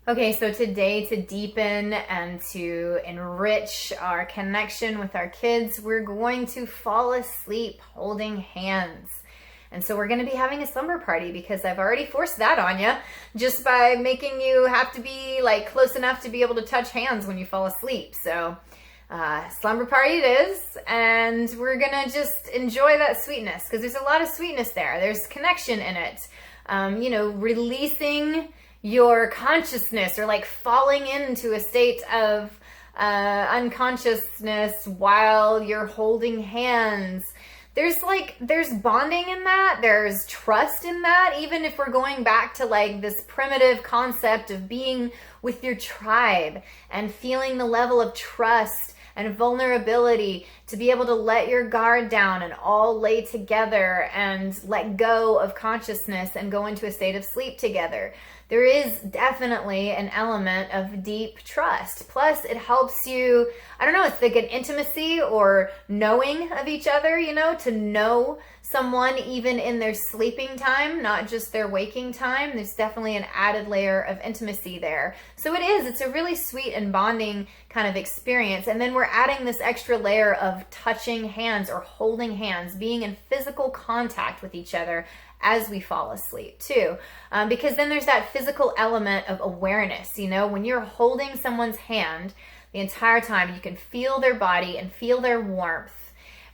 Okay, so today, to deepen and to enrich our connection with our kids, we're going to fall asleep holding hands. And so we're going to be having a slumber party because I've already forced that on you just by making you have to be like close enough to be able to touch hands when you fall asleep. So slumber party it is, and we're going to just enjoy that sweetness because there's a lot of sweetness there. There's connection in it. Releasing your consciousness or like falling into a state of unconsciousness while you're holding hands. There's bonding in that. There's trust in that. Even if we're going back to like this primitive concept of being with your tribe and feeling the level of trust and vulnerability to be able to let your guard down and all lay together and let go of consciousness and go into a state of sleep together. There is definitely an element of deep trust. Plus, it helps you, it's like an intimacy or knowing of each other, to know someone even in their sleeping time, not just their waking time. There's definitely an added layer of intimacy there. So it's a really sweet and bonding kind of experience. And then we're adding this extra layer of touching hands or holding hands, being in physical contact with each other as we fall asleep too. Because then there's that physical element of awareness, when you're holding someone's hand the entire time, you can feel their body and feel their warmth.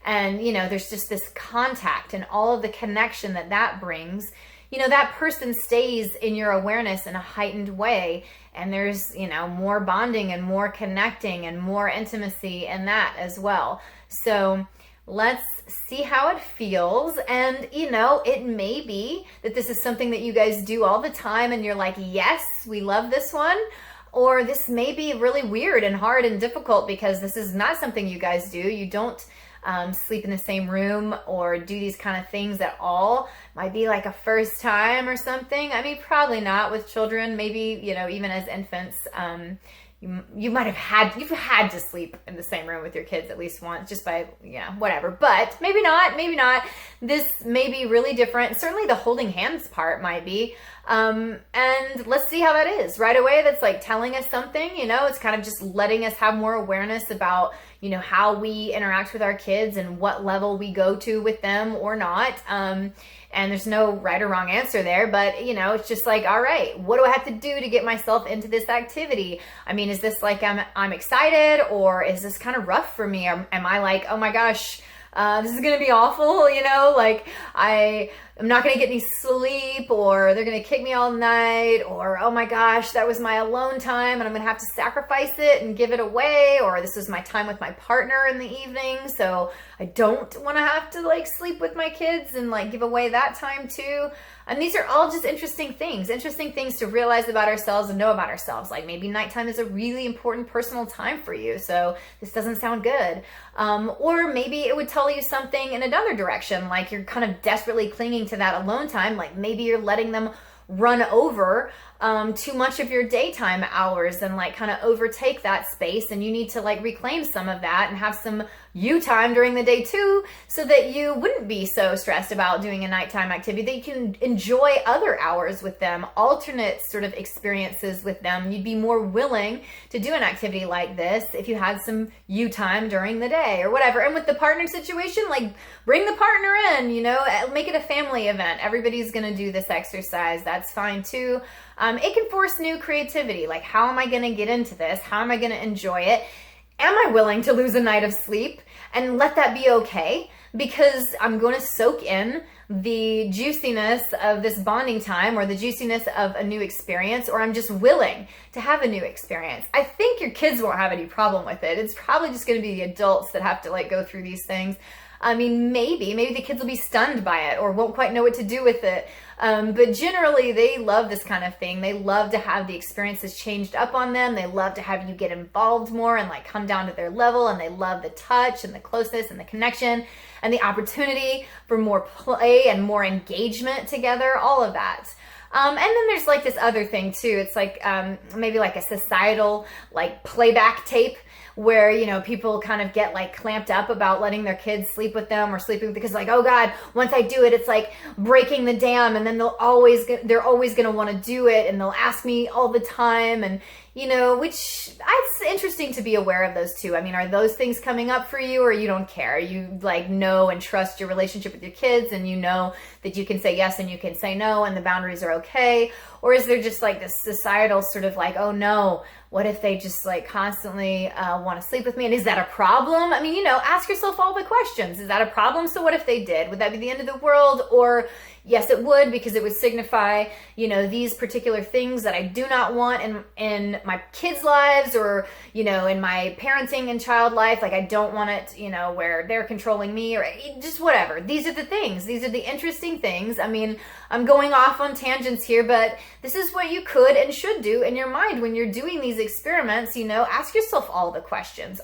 And, there's just this contact and all of the connection that brings. That person stays in your awareness in a heightened way. And there's, more bonding and more connecting and more intimacy in that as well. So let's see how it feels. And, it may be that this is something that you guys do all the time and you're like, yes, we love this one. Or this may be really weird and hard and difficult because this is not something you guys do. You don't sleep in the same room or do these kind of things at all. Might be like a first time or something. Probably not with children. Maybe, even as infants, you've had to sleep in the same room with your kids at least once just by, whatever. But maybe not. This may be really different. Certainly the holding hands part might be. And let's see how that is right away. That's like telling us something, it's kind of just letting us have more awareness about, how we interact with our kids and what level we go to with them or not. And there's no right or wrong answer there, but it's just like, all right, what do I have to do to get myself into this activity? Is this like, I'm excited, or is this kind of rough for me? Or am I like, oh my gosh, this is going to be awful, like I'm not going to get any sleep, or they're going to kick me all night, or, oh my gosh, that was my alone time and I'm going to have to sacrifice it and give it away, or this is my time with my partner in the evening, so I don't want to have to like sleep with my kids and like give away that time too. And these are all just interesting things to realize about ourselves and know about ourselves. Like maybe nighttime is a really important personal time for you, so this doesn't sound good. Or maybe it would tell you something in another direction, like you're kind of desperately clinging to that alone time. Like maybe you're letting them run over too much of your daytime hours and like kind of overtake that space, and you need to like reclaim some of that and have some you time during the day too, so that you wouldn't be so stressed about doing a nighttime activity, that you can enjoy other hours with them, alternate sort of experiences with them. You'd be more willing to do an activity like this if you had some you time during the day or whatever. And with the partner situation, like bring the partner in, make it a family event. Everybody's going to do this exercise. That's fine too. It can force new creativity. Like, how am I going to get into this? How am I going to enjoy it? Am I willing to lose a night of sleep and let that be okay? Because I'm going to soak in the juiciness of this bonding time or the juiciness of a new experience, or I'm just willing to have a new experience. I think your kids won't have any problem with it. It's probably just going to be the adults that have to like go through these things. Maybe the kids will be stunned by it or won't quite know what to do with it. But generally they love this kind of thing. They love to have the experiences changed up on them. They love to have you get involved more and like come down to their level. And they love the touch and the closeness and the connection and the opportunity for more play and more engagement together, all of that. And then there's like this other thing too. It's like maybe like a societal like playback tape where, you know, people kind of get like clamped up about letting their kids sleep with them or sleeping because like, oh God, once I do it, it's like breaking the dam, and then they're always going to want to do it, and they'll ask me all the time. And, you know, which it's interesting to be aware of those too. I mean, are those things coming up for you, or you don't care? You like know and trust your relationship with your kids, and you know that you can say yes and you can say no, and the boundaries are okay? Or is there just like this societal sort of like, oh no, what if they just like constantly want to sleep with me? And is that a problem? I mean, you know, ask yourself all the questions. Is that a problem? So what if they did? Would that be the end of the world? Or yes, it would, because it would signify, you know, these particular things that I do not want in my kids' lives, or, you know, in my parenting and child life. Like I don't want it, you know, where they're controlling me, or just whatever. These are the things. These are the interesting things. I mean, I'm going off on tangents here, but this is what you could and should do in your mind when you're doing these experiments. You know, ask yourself all the questions,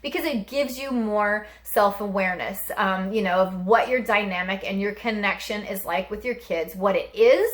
because it gives you more self-awareness, you know, of what your dynamic and your connection is like with your kids, what it is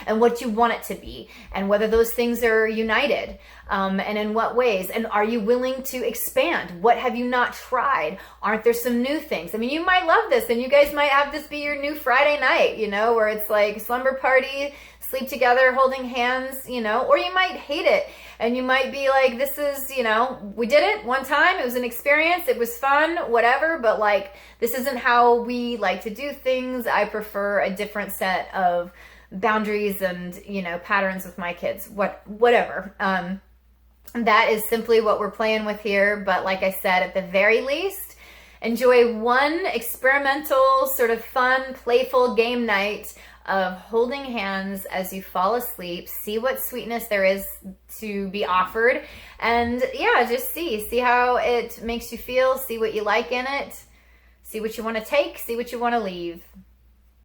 and what you want it to be, and whether those things are united, and in what ways. And are you willing to expand? What have you not tried? Aren't there some new things? I mean, you might love this, and you guys might have this be your new Friday night, you know, where it's like slumber party, sleep together, holding hands, you know, or you might hate it. And you might be like, this is, you know, we did it one time. It was an experience. It was fun, whatever. But like, this isn't how we like to do things. I prefer a different set of boundaries and, you know, patterns with my kids, whatever. That is simply what we're playing with here. But like I said, at the very least, enjoy one experimental, sort of fun, playful game night of holding hands as you fall asleep. See what sweetness there is to be offered, and yeah, just see how it makes you feel, see what you like in it, see what you want to take, see what you want to leave.